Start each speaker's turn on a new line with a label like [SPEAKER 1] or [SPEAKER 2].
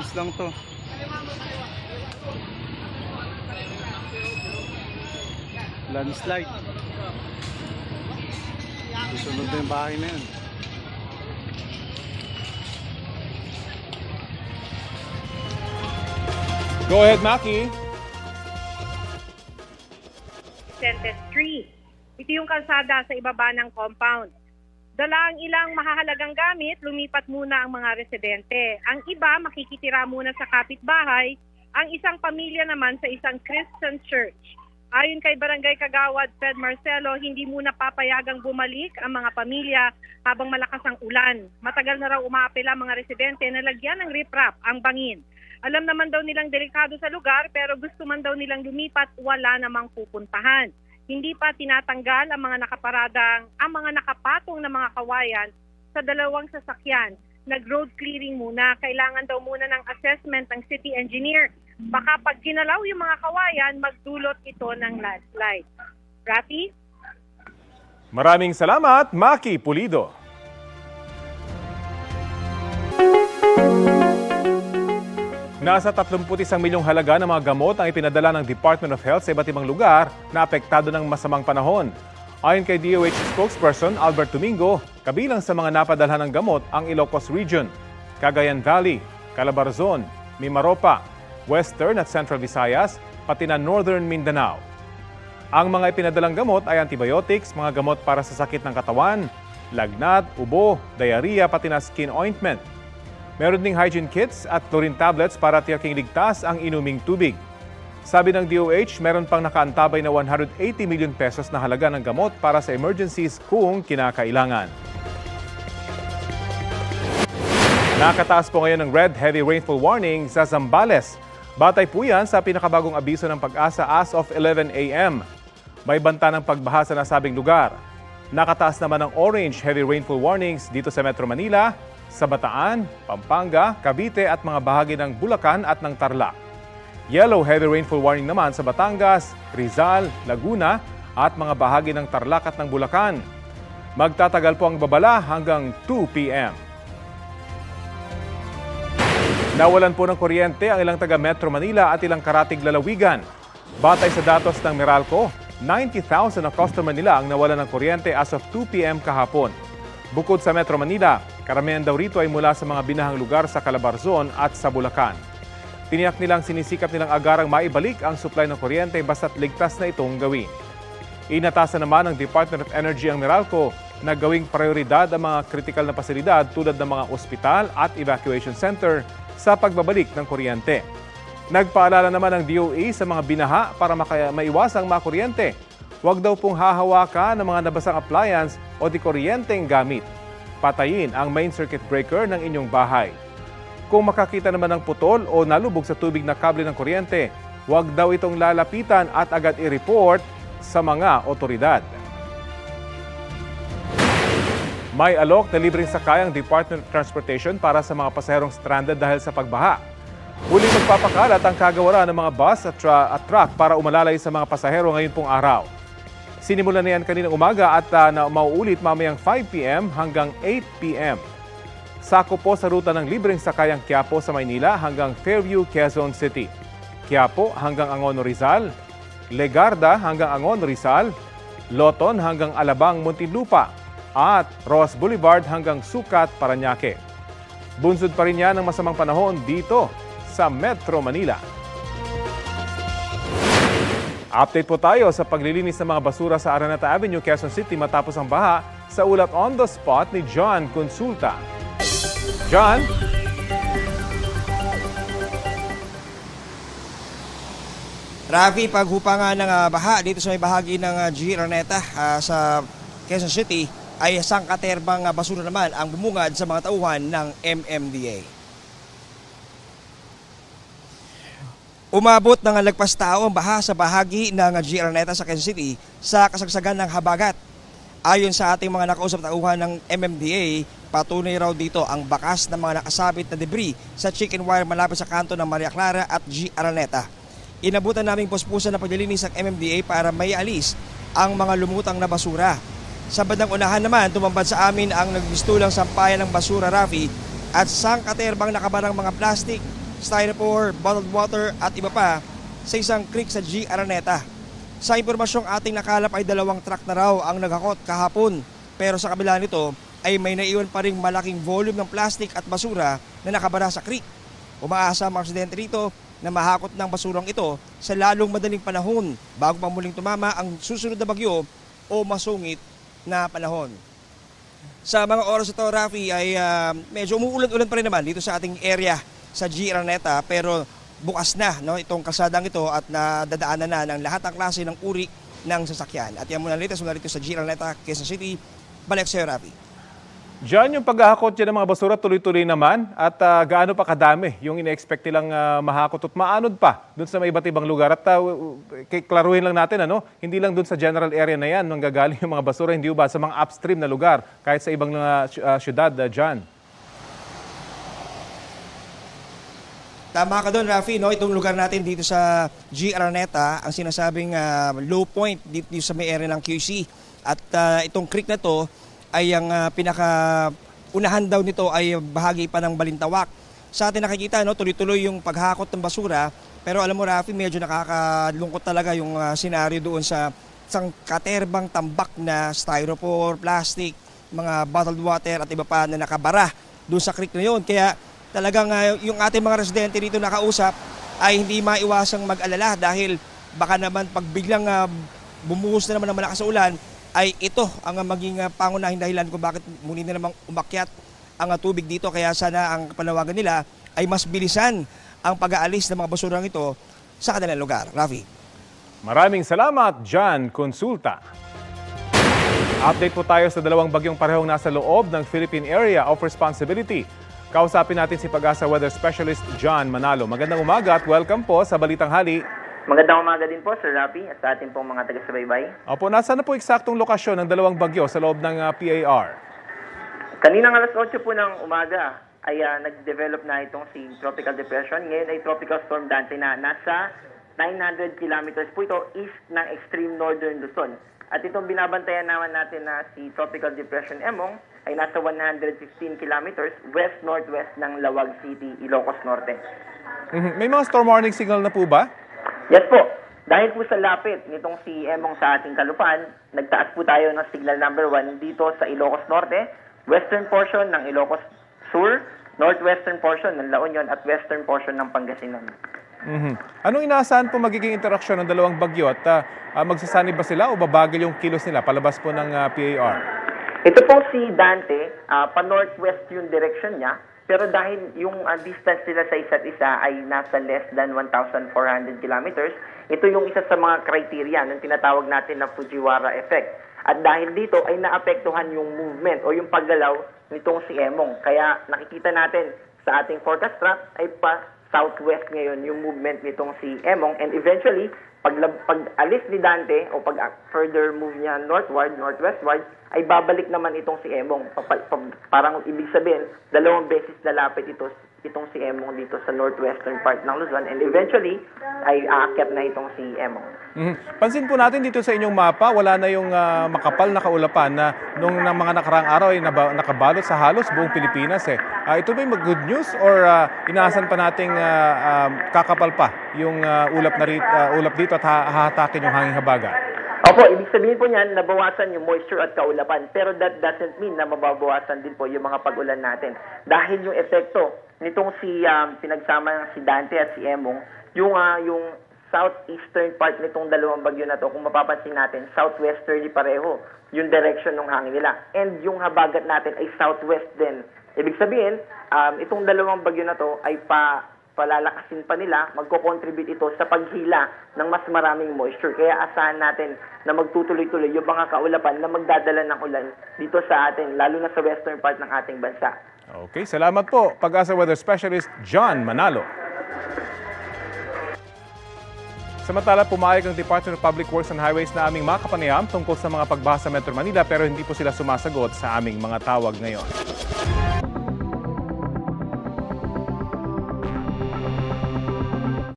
[SPEAKER 1] Maintenance lang to. Landslide. Susunod na yung bahay na yun.
[SPEAKER 2] Go ahead, Maki.
[SPEAKER 3] Sentes Street. Ito yung kalsada sa ibaba ng compound. Dala ang ilang mahahalagang gamit, lumipat muna ang mga residente. Ang iba makikitira muna sa kapitbahay, ang isang pamilya naman sa isang Christian church. Ayon kay Barangay Kagawad Fred Marcelo, hindi muna papayagang bumalik ang mga pamilya habang malakas ang ulan. Matagal na raw umaapela ang mga residente na lagyan ng riprap ang bangin. Alam naman daw nilang delikado sa lugar pero gusto man daw nilang lumipat, wala namang pupuntahan. Hindi pa tinatanggal ang mga nakapatong na mga kawayan sa dalawang sasakyan. Nag-road clearing muna. Kailangan daw muna ng assessment ng city engineer. Baka pag ginalaw yung mga kawayan, magdulot ito ng landslide. Rafi?
[SPEAKER 2] Maraming salamat, Maki Pulido. Nasa 31 milyong halaga ng mga gamot ang ipinadala ng Department of Health sa iba't ibang lugar na apektado ng masamang panahon. Ayon kay DOH spokesperson Albert Domingo, kabilang sa mga napadalhan ng gamot ang Ilocos Region, Cagayan Valley, Calabarzon, Mimaropa, Western at Central Visayas, pati na Northern Mindanao. Ang mga ipinadalang gamot ay antibiotics, mga gamot para sa sakit ng katawan, lagnat, ubo, diarrhea, pati na skin ointment. Meron ding hygiene kits at chlorine tablets para tiyaking ligtas ang inuming tubig. Sabi ng DOH, meron pang nakaantabay na 180 milyon pesos na halaga ng gamot para sa emergencies kung kinakailangan. Nakataas po ngayon ng red heavy rainfall warning sa Zambales. Batay po yan sa pinakabagong abiso ng Pag-asa as of 11 a.m. May banta ng pagbaha sa nasabing lugar. Nakataas naman ng orange heavy rainfall warnings dito sa Metro Manila, sa Bataan, Pampanga, Cavite at mga bahagi ng Bulacan at ng Tarlac. Yellow heavy rainfall warning naman sa Batangas, Rizal, Laguna at mga bahagi ng Tarlac at ng Bulacan. Magtatagal po ang babala hanggang 2 p.m. Nawalan po ng kuryente ang ilang taga Metro Manila at ilang karatig lalawigan. Batay sa datos ng Meralco, 90,000 na customer nila ang nawalan ng kuryente as of 2 p.m. kahapon. Bukod sa Metro Manila, karamihan daw rito ay mula sa mga binahang lugar sa Calabarzon at sa Bulacan. Tiniyak nilang sinisikap nilang agarang maibalik ang supply ng kuryente basta't ligtas na itong gawin. Inatasan naman ng Department of Energy ang Meralco na gawing prioridad ang mga kritikal na pasilidad tulad ng mga ospital at evacuation center sa pagbabalik ng kuryente. Nagpaalala naman ng DOE sa mga binaha para maiwasang makuryente. Huwag daw pong hahawakan ng mga nabasang appliance o di kuryenteng gamit. Patayin ang main circuit breaker ng inyong bahay. Kung makakita naman ng putol o nalubog sa tubig na kable ng kuryente, huwag daw itong lalapitan at agad i-report sa mga otoridad. May alok na libreng sakay ang Department of Transportation para sa mga pasaherong stranded dahil sa pagbaha. Huling magpapakalat ang kagawaran ng mga bus at truck para umalalay sa mga pasahero ngayon pong araw. Sinimulan na yan kaninang umaga at mauulit mamayang 5 p.m. hanggang 8 p.m. Sako po sa ruta ng libreng sakayang Quiapo sa Maynila hanggang Fairview, Quezon City. Quiapo hanggang Angono, Rizal. Legarda hanggang Angono, Rizal. Loton hanggang Alabang, Muntinlupa. At Roas Boulevard hanggang Sucat, Parañaque. Bunsod pa rin yan ng masamang panahon dito sa Metro Manila. Update po tayo sa paglilinis ng mga basura sa Araneta Avenue, Quezon City matapos ang baha sa ulat on the spot ni John Consulta. John?
[SPEAKER 4] Rafi, paghupa nga ng baha dito sa may bahagi ng G. Araneta sa Quezon City ay sangkaterbang basura naman ang bumungad sa mga tauhan ng MMDA. Umabot ng lagpas tao ang baha sa bahagi ng G. Araneta sa Quezon City sa kasagsagan ng habagat. Ayon sa ating mga nakausap tauhan ng MMDA, patunay raw dito ang bakas ng mga nakasabit na debris sa chicken wire malapit sa kanto ng Maria Clara at G. Araneta. Inabutan naming puspusan ng paglilinis ng MMDA para may alis ang mga lumutang na basura. Sa bandang unahan naman, tumambad sa amin ang nagbistulang sampayan ng basura, Rafi, at sangkaterbang nakabarang mga plastic, styrofoam, bottled water at iba pa sa isang creek sa G. Araneta. Sa impormasyong ating nakalap ay 2 truck na raw ang naghakot kahapon, pero sa kabila nito ay may naiwan pa ring malaking volume ng plastic at basura na nakabara sa creek. Umaasa ang mga residente rito na mahakot ng basurang ito sa lalong madaling panahon bago pa muling tumama ang susunod na bagyo o masungit na panahon. Sa mga oras ito, Rafi, ay medyo umuulan-ulan pa rin naman dito sa ating area sa G. Araneta, pero bukas na, no, itong kalsadang ito at nadadaanan na ng lahat ng klase ng uri ng sasakyan. At yan muna latest mula rito sa G. Araneta, Quezon City. Balik sa'yo, Rafi.
[SPEAKER 2] Diyan yung paghahakot dyan ng mga basura tuloy-tuloy naman at gaano pa kadami yung ine-expect nilang mahakot at maanod pa doon sa may iba't ibang lugar. At klaruhin lang natin, hindi lang doon sa general area na yan nanggagaling yung mga basura, hindi ba sa mga upstream na lugar kahit sa ibang syudad dyan.
[SPEAKER 4] Tama ka doon, Rafi, no? Itong lugar natin dito sa G. Araneta, ang sinasabing low point dito sa may area ng QC. At itong creek na to ay ang pinaka-unahan daw nito ay bahagi pa ng Balintawak. Sa atin nakikita, no, tuloy-tuloy yung paghakot ng basura. Pero alam mo, Rafi, medyo nakakalungkot talaga yung senaryo doon sa isang katerbang tambak na styrofoam, plastic, mga bottled water at iba pa na nakabara doon sa creek na yun. Kaya talagang yung ating mga residente dito nakausap ay hindi maiwasang mag-alala dahil baka naman pag biglang bumuhos na naman ng malakas na ulan, ay ito ang maging pangunahing dahilan kung bakit muli na namang umakyat ang tubig dito. Kaya sana ang panawagan nila ay mas bilisan ang pag-aalis ng mga basurang ito sa kanilang lugar. Rafi.
[SPEAKER 2] Maraming salamat, John Consulta. Update po tayo sa 2 bagyong parehong nasa loob ng Philippine Area of Responsibility. Kausapin natin si Pag-asa Weather Specialist John Manalo. Magandang umaga at welcome po sa Balitang Hali.
[SPEAKER 5] Magandang umaga din po, Sir Rafi, at sa ating pong mga taga-subaybay.
[SPEAKER 2] Opo, nasaan na po eksaktong lokasyon ng 2 bagyo sa loob ng PAR?
[SPEAKER 5] Kaninang alas 8 po ng umaga ay nag-develop na itong si Tropical Depression. Ngayon ay Tropical Storm Dante na nasa 900 kilometers po ito east ng extreme northern Luzon. At itong binabantayan naman natin na si Tropical Depression Emong ay nasa 115 kilometers west-northwest ng Lawag City, Ilocos Norte.
[SPEAKER 2] May mga storm warning signal na po ba?
[SPEAKER 5] Yes po. Dahil po sa lapit nitong si Emong sa ating kalupaan, nagtaas po tayo ng signal number 1 dito sa Ilocos Norte, western portion ng Ilocos Sur, northwestern portion ng La Union at western portion ng Pangasinan.
[SPEAKER 2] Anong inaasahan po magiging interaksyon ng 2 bagyo at magsasanib ba sila o babagal yung kilos nila palabas po ng PAR?
[SPEAKER 5] Ito pong si Dante, pa-northwest yung direction niya, pero dahil yung distance nila sa isa't isa ay nasa less than 1,400 kilometers, ito yung isa sa mga criteria ng tinatawag natin na Fujiwara effect. At dahil dito ay naapektuhan yung movement o yung paggalaw nitong si Emong. Kaya nakikita natin sa ating forecast track ay pa southwest ngayon yung movement nitong si Emong, and eventually pag alis ni Dante o pag further move niya northward, northwestward, ay babalik naman itong si Emong. Parang ibig sabihin, 2 beses lalapit itong si Emong dito sa northwestern part ng Luzon, and eventually ay aakyat na itong si Emong.
[SPEAKER 2] Pansin po natin dito sa inyong mapa, wala na yung makapal na kaulapan na nung mga nakaraang araw ay nakabalot sa halos buong Pilipinas. Ito ba yung good news or inaasan pa nating kakapal pa yung ulap dito at hahatakin yung hanging habagat?
[SPEAKER 5] Opo, ibig sabihin po niyan, nabawasan yung moisture at kaulapan. Pero that doesn't mean na mababawasan din po yung mga pag-ulan natin. Dahil yung epekto nitong pinagsama si Dante at si Emong, yung southeastern part nitong 2 bagyo na to, kung mapapansin natin, southwesterly pareho yung direction ng hangin nila. And yung habagat natin ay southwest din. Ibig sabihin, itong 2 bagyo na to ay palalakasin pa nila, magko-contribute ito sa paghila ng mas maraming moisture. Kaya asahan natin na magtutuloy-tuloy yung mga kaulapan na magdadala ng ulan dito sa atin, lalo na sa western part ng ating bansa.
[SPEAKER 2] Okay, salamat po. Pag-asa Weather Specialist John Manalo. Samantala, pumayag ang Department of Public Works and Highways na aming makapanayam tungkol sa mga pagbasa sa Metro Manila pero hindi po sila sumasagot sa aming mga tawag ngayon.